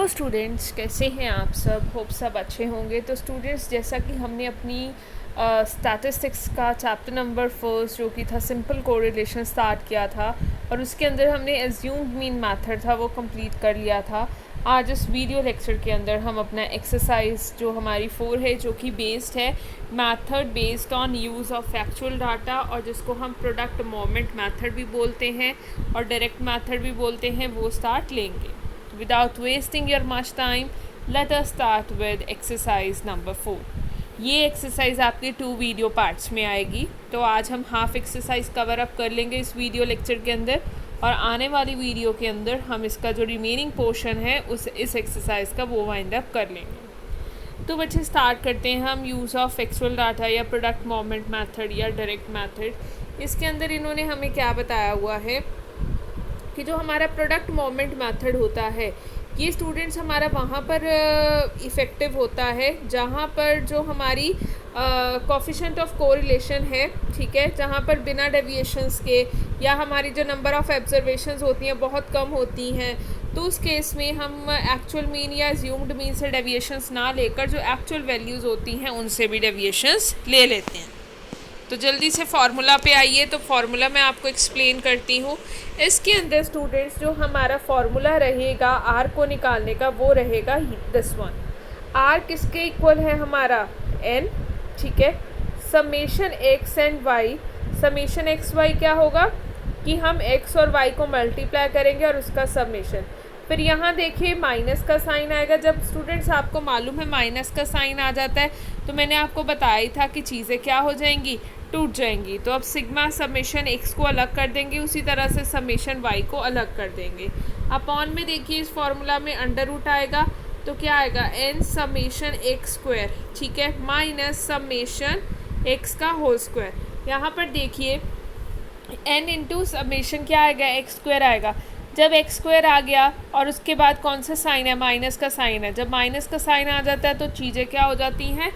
Hello students, कैसे हैं आप सब? होप सब अच्छे होंगे। तो स्टूडेंट्स, जैसा कि हमने अपनी स्टैटिस्टिक्स का चैप्टर नंबर 1 जो कि था सिंपल कोरिलेशन स्टार्ट किया था और उसके अंदर हमने एज्यूम्ड मीन मेथड था वो कंप्लीट कर लिया था। आज इस वीडियो लेक्चर के अंदर हम अपना एक्सरसाइज जो हमारी 4 है, जो कि बेस्ड है method based on use of factual data, और जिसको हम प्रोडक्ट मोमेंट मेथड भी बोलते हैं और डायरेक्ट मेथड भी बोलते हैं, वो स्टार्ट लेंगे। Without wasting your much time, let us start with exercise number 4. ये एक्सरसाइज आपके 2 वीडियो पार्ट्स में आएगी। तो आज हम हाफ एक्सरसाइज कवर अप कर लेंगे इस वीडियो लेक्चर के अंदर, और आने वाली वीडियो के अंदर हम इसका जो रिमेनिंग पोर्शन है इस एक्सरसाइज का वो वाइंड अप कर लेंगे। तो बच्चे स्टार्ट करते हैं हम यूज़ ऑफ फैक्चुअल डाटा या प्रोडक्ट मोमेंट मेथड या डायरेक्ट मेथड। इसके अंदर इन्होंने हमें क्या बताया हुआ है कि जो हमारा प्रोडक्ट मोमेंट मेथड होता है, ये स्टूडेंट्स हमारा वहाँ पर इफ़ेक्टिव होता है जहाँ पर जो हमारी कोफिशिएंट ऑफ कोरिलेशन है, ठीक है, जहाँ पर बिना डेविएशंस के या हमारी जो नंबर ऑफ़ ऑब्जर्वेशंस होती हैं बहुत कम होती हैं, तो उस केस में हम एक्चुअल मीन या अज्यूम्ड मीन से डेविएशंस ना लेकर जो एक्चुअल वैल्यूज़ होती हैं उनसे भी डेविएशंस ले लेते हैं। तो जल्दी से फार्मूला पे आइए। तो फार्मूला मैं आपको एक्सप्लेन करती हूँ। इसके अंदर स्टूडेंट्स जो हमारा फार्मूला रहेगा आर को निकालने का, वो रहेगा दिस वन। आर किसके इक्वल है? हमारा एन, ठीक है। Summation X and Y, summation X Y क्या होगा कि हम एक्स और वाई को मल्टीप्लाई करेंगे और उसका समेशन। फिर यहाँ देखिए माइनस का साइन आएगा। जब स्टूडेंट्स आपको मालूम है माइनस का साइन आ जाता है, तो मैंने आपको बताया ही था कि चीज़ें क्या हो जाएंगी, टूट जाएंगी। तो अब सिग्मा समेशन एक्स को अलग कर देंगे, उसी तरह से समेशन वाई को अलग कर देंगे। अपॉन में देखिए इस फॉर्मूला में अंडर रूट आएगा, तो क्या आएगा एन समेशन एक्स स्क्वायर, ठीक है, माइनस समेशन एक्स का होल स्क्वायर। यहाँ पर देखिए एन इंटू समेशन क्या आएगा, एक्स स्क्वायर आएगा। जब एक्स स्क्वायर आ गया और उसके बाद कौन सा साइन है, माइनस का साइन है। जब माइनस का साइन आ जाता है तो चीज़ें क्या हो जाती हैं,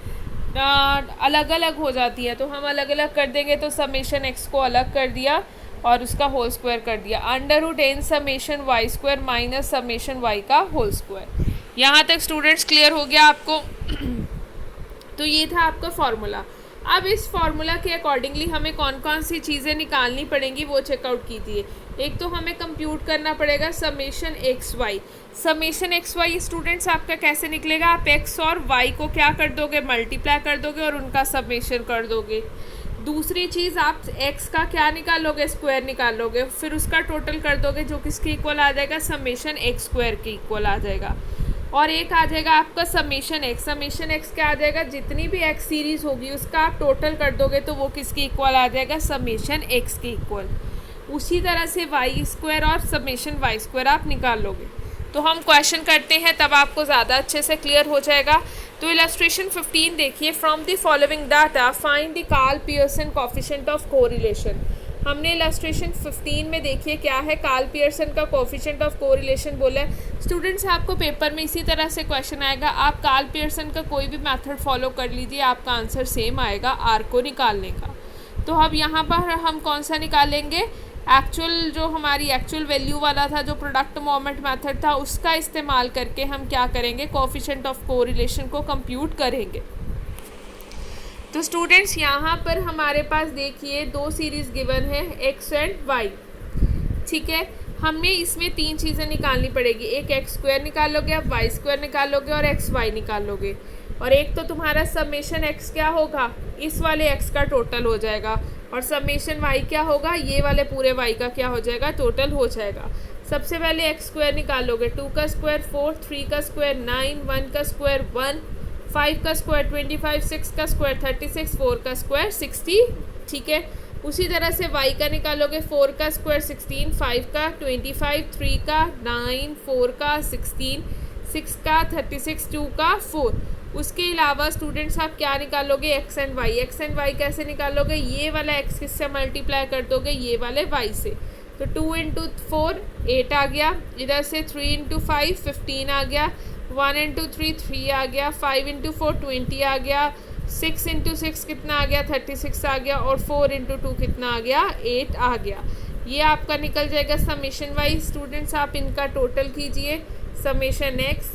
अलग अलग हो जाती है। तो हम अलग अलग कर देंगे, तो समेशन एक्स को अलग कर दिया और उसका होल स्क्वायर कर दिया। Under root N summation Y square minus summation Y का होल स्क्वायर। यहाँ तक स्टूडेंट्स क्लियर हो गया आपको? तो ये था आपका फॉर्मूला। अब इस फार्मूला के अकॉर्डिंगली हमें कौन कौन सी चीज़ें निकालनी पड़ेंगी वो चेकआउट कीजिए। एक तो हमें कंप्यूट करना पड़ेगा summation X Y. Summation X Y students आपका कैसे निकलेगा? आप एक्स और वाई को क्या कर दोगे, मल्टीप्लाई कर दोगे और उनका समेशन कर दोगे। दूसरी चीज़, आप एक्स का क्या निकालोगे, स्क्वायर निकालोगे, फिर उसका टोटल कर दोगे, जो किसके इक्वल आ जाएगा, समेशन एक्स स्क्वायर के इक्वल आ जाएगा। और एक आ जाएगा आपका समेशन एक्स। समेशन एक्स क्या आ जाएगा, जितनी भी एक्स सीरीज़ होगी उसका आप टोटल कर दोगे तो वो किसके इक्वल आ जाएगा, समेशन एक्स के इक्वल। उसी तरह से वाई स्क्वायर और समेशन वाई स्क्वायर आप निकाल लोगे। तो हम क्वेश्चन करते हैं, तब आपको ज़्यादा अच्छे से क्लियर हो जाएगा। तो इलस्ट्रेशन 15 देखिए, from the following data find the Karl Pearson coefficient of correlation. हमने इलस्ट्रेशन 15 में देखिए क्या है, कार्ल पियर्सन का कोफिशिएंट ऑफ कोरिलेशन बोला है। स्टूडेंट्स आपको पेपर में इसी तरह से क्वेश्चन आएगा, आप कार्ल पियर्सन का कोई भी मेथड फॉलो कर लीजिए, आपका आंसर सेम आएगा आर को निकालने का। तो अब यहाँ पर हम कौन सा निकालेंगे, एक्चुअल जो हमारी एक्चुअल वैल्यू वाला था, जो प्रोडक्ट मोमेंट मेथड था, उसका इस्तेमाल करके हम क्या करेंगे, कोफिशिएंट ऑफ कोरिलेशन को कंप्यूट करेंगे। तो स्टूडेंट्स यहाँ पर हमारे पास देखिए 2 सीरीज़ गिवन है, एक्स एंड वाई, ठीक है। हमें इसमें 3 चीज़ें निकालनी पड़ेगी। एक एक्स स्क्वायर निकालोगे, आप वाई स्क्वायर निकालोगे और एक्स वाई निकालोगे, और एक तो तुम्हारा समेशन एक्स क्या होगा, इस वाले एक्स का टोटल हो जाएगा, और समेशन वाई क्या होगा, ये वाले पूरे वाई का क्या हो जाएगा, टोटल हो जाएगा। सबसे पहले एक्स स्क्वायर निकालोगे, 2 का स्क्वायर 4, 3 का स्क्वायर 9, 1 का स्क्वायर 1, 5 का स्क्वायर 25, 6 का स्क्वायर 36, 4 का स्क्वायर 60, ठीक है। उसी तरह से y का निकालोगे, 4 का स्क्वायर 16, 5 का 25, 3 का 9, 4 का 16, 6 का 36, 2 का 4। उसके अलावा स्टूडेंट्स आप क्या निकालोगे, X and Y. X and Y कैसे निकालोगे, ये वाला एक्स किससे मल्टीप्लाई कर दोगे, ये वाले वाई से। तो 2 इंटू 4 8 आ गया, इधर से 3 इंटू 5 15 आ गया, 1 इंटू 3 3 आ गया, 5 इंटू 4 20 आ गया, 6 इंटू 6 कितना आ गया, 36 आ गया, और 4 इंटू 2 कितना आ गया, 8 आ गया। ये आपका निकल जाएगा समेशन वाइज। स्टूडेंट्स आप इनका टोटल कीजिए, summation X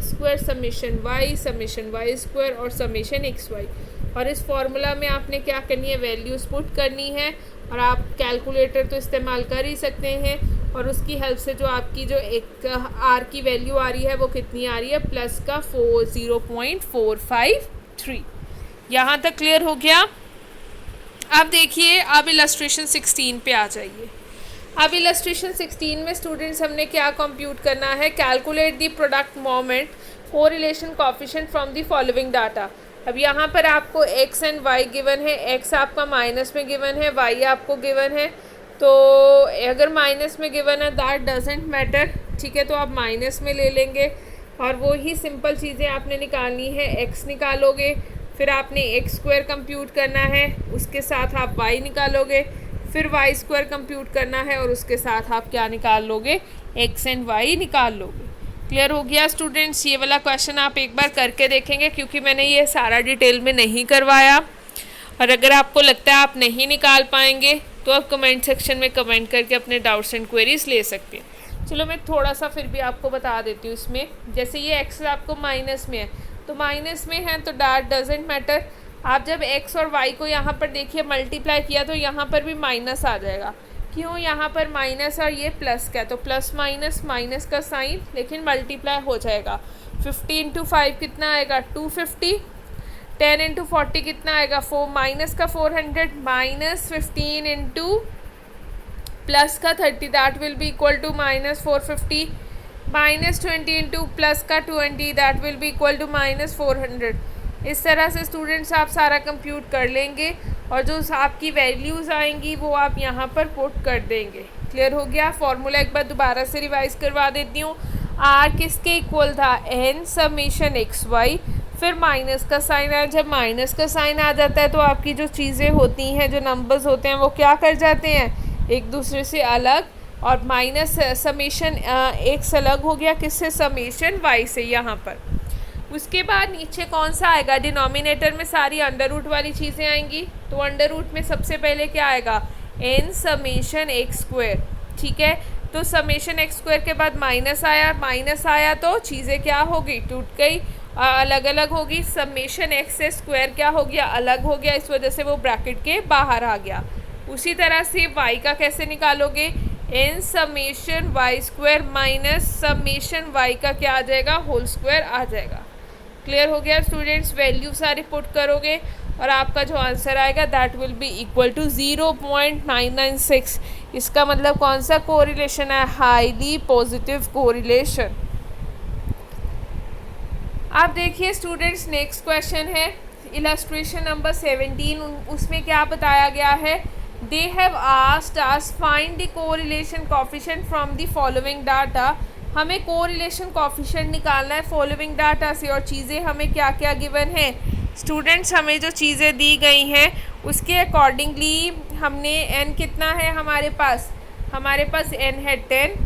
square, summation Y square और समेशन एक्स वाई। और इस फॉर्मूला में आपने क्या करनी है, वैल्यूज़ पुट करनी है, और आप कैलकुलेटर तो इस्तेमाल कर ही सकते हैं, और उसकी हेल्प से जो आपकी जो एक आर की वैल्यू आ रही है वो कितनी आ रही है, प्लस का 0.453। यहाँ तक क्लियर हो गया। अब देखिए, अब इलस्ट्रेशन 16 पे आ जाइए। अब इलस्ट्रेशन 16 में स्टूडेंट्स हमने क्या कंप्यूट करना है, calculate the product moment correlation coefficient from the following data. अब यहाँ पर आपको x एंड y गिवन है, x आपका माइनस में गिवन है, y आपको गिवन है। तो अगर माइनस में गिवन है दैट डजेंट मैटर, ठीक है, तो आप माइनस में ले लेंगे, और वो ही सिंपल चीज़ें आपने निकालनी है, x निकालोगे, फिर आपने x स्क्वायर कंप्यूट करना है, उसके साथ आप y निकालोगे, फिर y स्क्वायर कंप्यूट करना है, और उसके साथ आप क्या निकाल लोगे, x एंड y निकाल लोगे। क्लियर हो गया स्टूडेंट्स। ये वाला क्वेश्चन आप एक बार करके देखेंगे, क्योंकि मैंने ये सारा डिटेल में नहीं करवाया, और अगर आपको लगता है आप नहीं निकाल पाएंगे तो आप कमेंट सेक्शन में कमेंट करके अपने डाउट्स एंड क्वेरीज ले सकते हैं। चलो मैं थोड़ा सा फिर भी आपको बता देती हूँ इसमें। जैसे ये x आपको माइनस में है, तो माइनस में है तो डैट डजेंट मैटर। आप जब x और y को यहाँ पर देखिए मल्टीप्लाई किया तो यहाँ पर भी माइनस आ जाएगा। क्यों, यहाँ पर माइनस और ये प्लस का, तो प्लस माइनस माइनस का साइन, लेकिन मल्टीप्लाई हो जाएगा। 50 इंटू 5 कितना आएगा, 250। 10 इंटू 40 कितना आएगा, 4 माइनस का 400, माइनस 15 इंटू प्लस का 30 that will be equal to minus 450, minus 20 into plus का 20 that will be equal to minus 400। इस तरह से स्टूडेंट्स आप सारा कंप्यूट कर लेंगे, और जो आपकी वैल्यूज़ आएंगी वो आप यहाँ पर पुट कर देंगे। क्लियर हो गया। फॉर्मूला एक बार दोबारा से रिवाइज करवा देती हूँ। आर किसके इक्वल था, एन समेशन एक्स वाई, फिर माइनस का साइन आया। जब माइनस का साइन आ जाता है तो आपकी जो चीज़ें होती हैं, जो नंबर्स होते हैं, वो क्या कर जाते हैं, एक दूसरे से अलग, और माइनस समेशन एक्स अलग हो गया किससे, समेशन वाई से यहाँ पर। उसके बाद नीचे कौन सा आएगा, डिनोमिनेटर में सारी अंडर रूट वाली चीज़ें आएंगी। तो अंडर रूट में सबसे पहले क्या आएगा, एन समेशन एक्स स्क्वायर, ठीक है। तो समेशन एक्स स्क्वायर के बाद माइनस आया तो चीज़ें क्या होगी, टूट गई, अलग अलग होगी। समेशन एक्स स्क्वायर क्या हो गया, अलग हो गया, इस वजह से वो ब्रैकेट के बाहर आ गया। उसी तरह से वाई का कैसे निकालोगे, N summation Y square minus summation Y का क्या आ जाएगा, होल स्क्वायर आ जाएगा। क्लियर हो गया स्टूडेंट्स। वैल्यू सारी पुट करोगे और आपका जो आंसर आएगा that will be equal to 0.996। इसका मतलब कौन सा कोरिलेशन है, हाईली पॉजिटिव कोरिलेशन। आप देखिए स्टूडेंट्स, नेक्स्ट क्वेश्चन है इलस्ट्रेशन नंबर 17। उसमें क्या बताया गया है, they have asked us find the correlation coefficient from the following data. हमें कोरिलेशन कोएफिशिएंट निकालना है फॉलोइंग डाटा से, और चीज़ें हमें क्या क्या गिवन है स्टूडेंट्स, हमें जो चीज़ें दी गई हैं उसके अकॉर्डिंगली हमने n कितना है हमारे पास n है 10,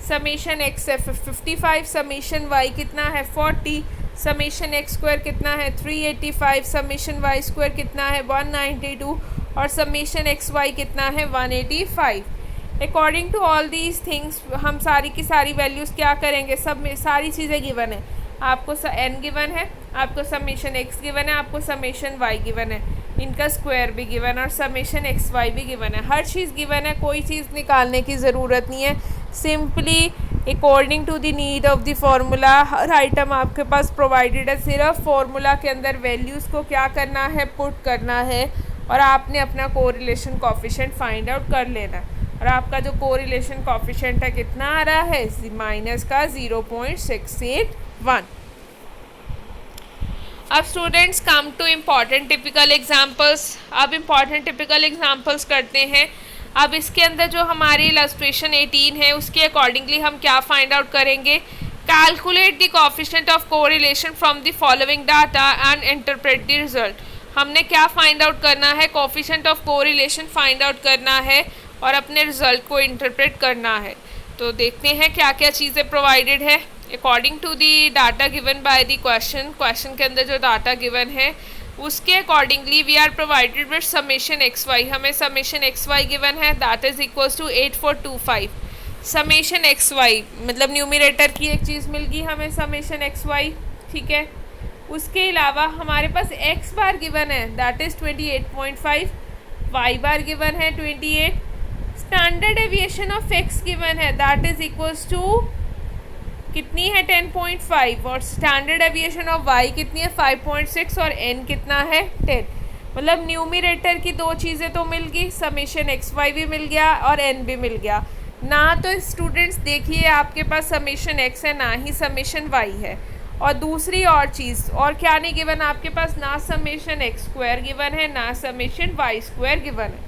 समेशन x है 55, समेशन y कितना है 40, समेशन एक्स स्क्वायर कितना है 385, समेशन y स्क्वायर कितना है 192, और समेशन एक्स वाई कितना है 185। According to all these things हम सारी की सारी वैल्यूज़ क्या करेंगे, सब में सारी चीज़ें गिवन है। आपको n गिवन है, आपको समेशन x गिवन है, आपको समेशन y गिवन है, इनका स्क्वायर भी गिवन है, और समेशन एक्स वाई भी गिवन है। हर चीज़ गिवन है, कोई चीज़ निकालने की ज़रूरत नहीं है। Simply according to the need of the formula हर आइटम आपके पास प्रोवाइडेड है। सिर्फ फार्मूला के अंदर वैल्यूज़ को क्या करना है, पुट करना है, और आपने अपना कोरिलेशन कोएफिशिएंट फाइंड आउट कर लेना है। और आपका जो कोरिलेशन कोएफिशिएंट है कितना आ रहा है, माइनस का 0.681। अब students come to important typical examples. अब इम्पॉर्टेंट टिपिकल एग्जाम्पल्स करते हैं। अब इसके अंदर जो हमारी इलस्ट्रेशन 18 है उसके अकॉर्डिंगली हम क्या फाइंड आउट करेंगे, calculate the coefficient of correlation from the following data and interpret the result. हमने क्या फाइंड आउट करना है, coefficient of correlation find out करना है और अपने रिजल्ट को इंटरप्रेट करना है। तो देखते हैं क्या क्या चीज़ें प्रोवाइडेड है according to the data given by the question के अंदर जो डाटा गिवन है उसके accordingly we are provided with summation X Y. हमें समेशन एक्स वाई गिवन है that is equals to 8425। Summation X Y, मतलब न्यूमरेटर की एक चीज़ मिल गई हमें, समेशन एक्स वाई, ठीक है। उसके अलावा हमारे पास एक्स बार गिवन है, that is 28.5, Y bar given है 28, standard deviation of X given है, दैट इज़ इक्वल्स टू कितनी है 10.5, और स्टैंडर्ड एविएशन ऑफ वाई कितनी है 5.6, और एन कितना है 10। मतलब न्यूमरेटर की दो चीज़ें तो मिल गई, समेशन एक्स वाई भी मिल गया और एन भी मिल गया ना। तो स्टूडेंट्स देखिए आपके पास समेशन एक्स है ना ही समेशन वाई है। और दूसरी और चीज़ और क्या नहीं गिवन आपके पास, ना समेशन एक्स स्क्वायर गिवन है ना समेशन वाई स्क्वायर गिवन है।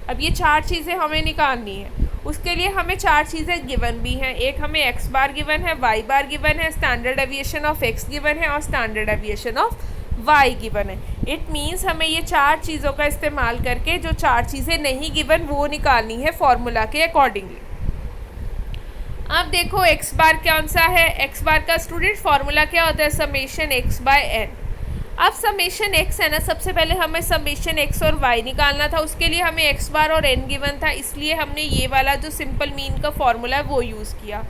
अब ये चार चीज़ें हमें निकालनी है, उसके लिए हमें चार चीज़ें गिवन भी हैं। एक हमें एक्स बार गिवन है, वाई बार गिवन है, standard deviation of X given है और standard deviation of Y given है। इट मीन्स हमें ये चार चीज़ों का इस्तेमाल करके जो चार चीज़ें नहीं गिवन वो निकालनी है फॉर्मूला के अकॉर्डिंगली। अब देखो एक्स बार कौन सा है, एक्स बार का स्टूडेंट फॉर्मूला क्या होता है, समेशन एक्स बाय एन। अब समेशन एक्स है ना, सबसे पहले हमें समेशन एक्स और वाई निकालना था, उसके लिए हमें एक्स बार और एन गिवन था, इसलिए हमने ये वाला जो सिंपल मीन का फॉर्मूला है वो यूज़ किया।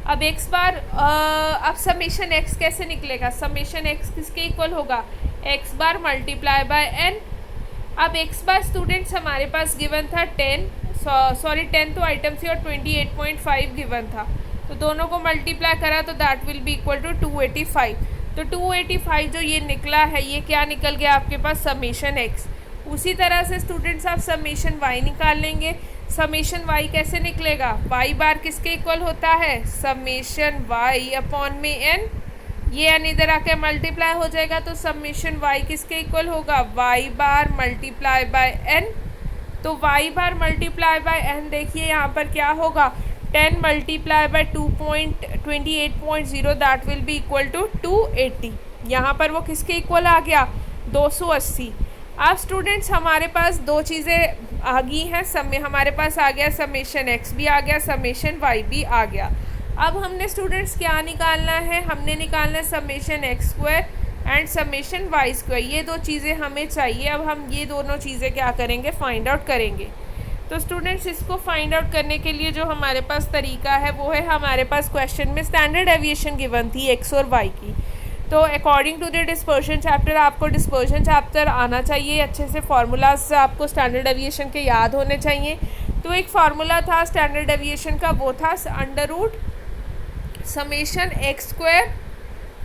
अब एक्स बार अब समेशन एक्स कैसे निकलेगा, समेशन एक्स किसके इक्वल होगा, X bar multiply by N. अब एक्स बार स्टूडेंट्स हमारे पास गिवन था 10 तो आइटम सी और 28.5 गिवन था, तो दोनों को मल्टीप्लाई करा तो that will be equal to 285। तो 285 जो ये निकला है ये क्या निकल गया आपके पास, समेशन एक्स। उसी तरह से स्टूडेंट्स आप समेशन वाई निकाल लेंगे। समेशन वाई कैसे निकलेगा, वाई बार किसके इक्वल होता है, समेशन वाई अपॉन में एन। ये एन इधर आके मल्टीप्लाई हो जाएगा तो समेशन वाई किसके इक्वल होगा, y bar multiply by n. तो y bar multiply by n देखिए यहाँ पर क्या होगा, 10 multiply by 2.28.0 that will be equal to 280। यहाँ पर वो किसके इक्वल आ गया, 280। अब स्टूडेंट्स हमारे पास दो चीज़ें आ गई हैं, हमारे पास आ गया समेशन एक्स भी आ गया, समेशन वाई भी आ गया। अब हमने स्टूडेंट्स क्या निकालना है, हमने निकालना है summation X square and summation Y square. ये दो चीज़ें हमें चाहिए। अब हम ये दोनों चीज़ें क्या करेंगे, फाइंड आउट करेंगे। तो स्टूडेंट्स इसको फाइंड आउट करने के लिए जो हमारे पास तरीका है वो है, हमारे पास क्वेश्चन में स्टैंडर्ड एविएशन गिवन थी एक्स और वाई की। तो according to the dispersion chapter आपको डिस्पर्शन चैप्टर आना चाहिए अच्छे से, फार्मूलाज आपको स्टैंडर्ड एविएशन के याद होने चाहिए। तो एक फार्मूला था स्टैंडर्ड एविएशन का, वो था under root summation X square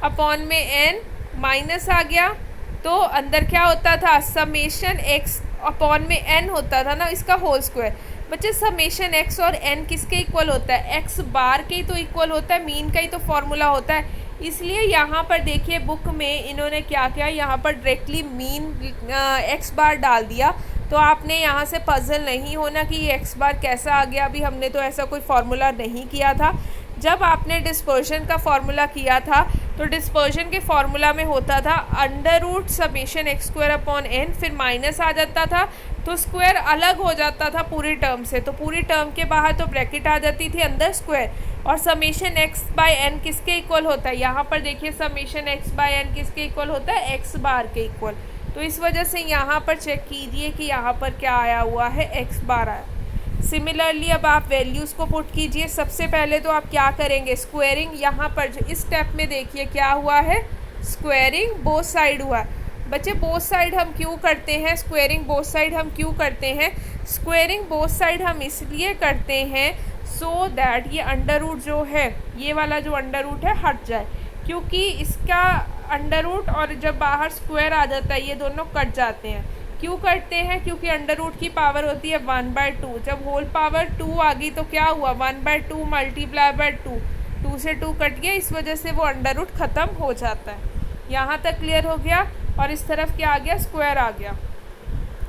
upon में एन माइनस आ गया, तो अंदर क्या होता था, समेशन एक्स अपॉन में एन होता था ना, इसका होल स्क्वायर। बच्चे समेशन एक्स और एन किसके इक्वल होता है, एक्स बार के ही तो इक्वल होता है, मीन का ही तो फॉर्मूला होता है। इसलिए यहाँ पर देखिए बुक में इन्होंने क्या किया, यहाँ पर डायरेक्टली मीन एक्स बार डाल दिया। तो आपने यहाँ से पजल नहीं होना कि ये एक्स बार कैसा आ गया, अभी हमने तो ऐसा कोई फार्मूला नहीं किया था। जब आपने डिस्पर्शन का फार्मूला किया था तो डिस्पर्शन के फार्मूला में होता था under root summation X square upon N, फिर माइनस आ जाता था तो स्क्वायर अलग हो जाता था पूरी टर्म से, तो पूरी टर्म के बाहर तो ब्रैकेट आ जाती थी, अंदर स्क्वायर। और समेशन एक्स बाय एन किसके इक्वल होता है, यहाँ पर देखिए समेशन एक्स बाय एन किसके इक्वल होता है, एक्स बार के इक्वल। तो इस वजह से यहाँ पर चेक कीजिए कि यहाँ पर क्या आया हुआ है, एक्स बार आया। सिमिलरली अब आप वैल्यूज़ को पुट कीजिए। सबसे पहले तो आप क्या करेंगे, स्क्वायरिंग। यहाँ पर जो इस स्टेप में देखिए क्या हुआ है, स्क्वायरिंग बोथ साइड हुआ है। बच्चे बोथ साइड हम क्यों करते हैं, स्क्वायरिंग बोथ साइड हम क्यों करते हैं, स्क्वायरिंग बोथ साइड हम इसलिए करते हैं सो दैट ये अंडर रूट जो है, ये वाला जो अंडर रूट है हट जाए, क्योंकि इसका अंडर रूट और जब बाहर स्क्वायर आ जाता है ये दोनों कट जाते हैं। क्यों करते हैं, क्योंकि अंडर रूट की पावर होती है 1/2, जब होल पावर 2 आ गई तो क्या हुआ, 1/2 मल्टीप्लाई बाय 2, 2 से 2 कट गया, इस वजह से वो अंडर रूट ख़त्म हो जाता है। यहाँ तक क्लियर हो गया। और इस तरफ क्या आ गया, स्क्वायर आ गया।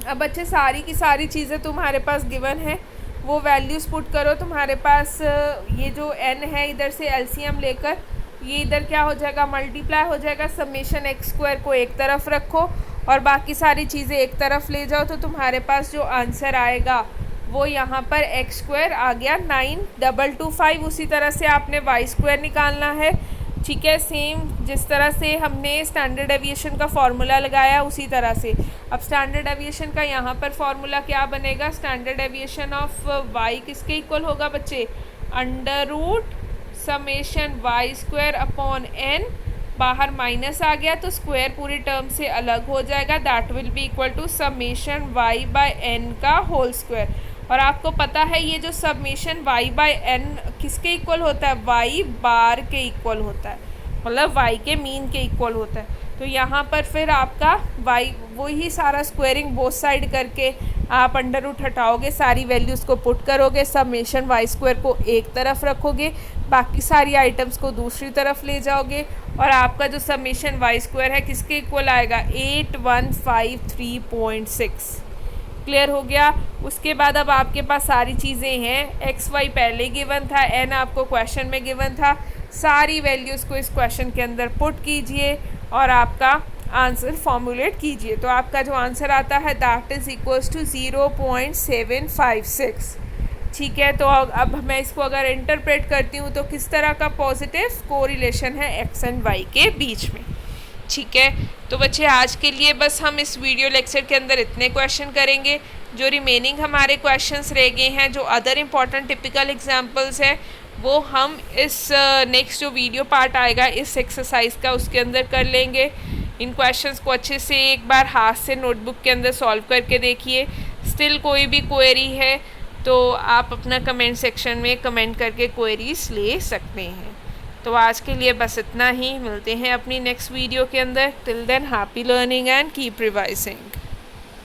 अब बच्चे सारी की सारी चीज़ें तुम्हारे पास गिवन है, वो वैल्यूज़ पुट करो। तुम्हारे पास ये जो n है इधर से एलसीएम लेकर ये इधर क्या हो जाएगा, मल्टीप्लाई हो जाएगा। समेशन एक्स स्क्वायर को एक तरफ रखो और बाकी सारी चीज़ें एक तरफ ले जाओ, तो तुम्हारे पास जो आंसर आएगा वो यहाँ पर एक्स स्क्वायर आ गया 9225। उसी तरह से आपने वाई स्क्वायर निकालना है, ठीक है, सेम जिस तरह से हमने स्टैंडर्ड एविएशन का फार्मूला लगाया उसी तरह से। अब स्टैंडर्ड एविएशन का यहाँ पर फार्मूला क्या बनेगा, स्टैंडर्ड एविएशन ऑफ वाई किसके इक्वल होगा बच्चे, under root summation Y square upon N, बाहर माइनस आ गया तो स्क्वायर पूरी टर्म से अलग हो जाएगा, that will be equal to summation Y by N का होल स्क्वायर। और आपको पता है ये जो समेशन वाई बाय एन किसके इक्वल होता है, वाई बार के इक्वल होता है, मतलब वाई के मीन के इक्वल होता है। तो यहाँ पर फिर आपका वाई वही सारा स्क्वायरिंग बोथ साइड करके आप अंडर रूट हटाओगे, सारी वैल्यूज़ को पुट करोगे, समेशन वाई स्क्वायर को एक तरफ रखोगे, बाकी सारी आइटम्स को दूसरी तरफ ले जाओगे, और आपका जो समेशन वाई स्क्वायर है किसके इक्वल आएगा, 8153.6। क्लियर हो गया। उसके बाद अब आपके पास सारी चीज़ें हैं, एक्स वाई पहले गिवन था, एन आपको क्वेश्चन में गिवन था, सारी वैल्यूज़ को इस क्वेश्चन के अंदर पुट कीजिए और आपका आंसर फॉर्मुलेट कीजिए। तो आपका जो आंसर आता है दैट इज़ इक्वल्स टू 0.756। ठीक है, तो अब मैं इसको अगर इंटरप्रेट करती हूँ तो किस तरह का पॉजिटिव कोरिलेशन है एक्स एंड वाई के बीच में। ठीक है, तो बच्चे आज के लिए बस हम इस वीडियो लेक्चर के अंदर इतने क्वेश्चन करेंगे। जो रिमेनिंग हमारे क्वेश्चंस रह गए हैं, जो अदर इम्पॉर्टेंट टिपिकल एग्जांपल्स हैं, वो हम इस नेक्स्ट जो वीडियो पार्ट आएगा इस एक्सरसाइज का उसके अंदर कर लेंगे। इन क्वेश्चंस को अच्छे से एक बार हाथ से नोटबुक के अंदर सॉल्व करके देखिए। स्टिल कोई भी क्वेरी है तो आप अपना कमेंट सेक्शन में कमेंट करके क्वेरीज ले सकते हैं। तो आज के लिए बस इतना ही, मिलते हैं अपनी नेक्स्ट वीडियो के अंदर। Till than happy learning and keep revising.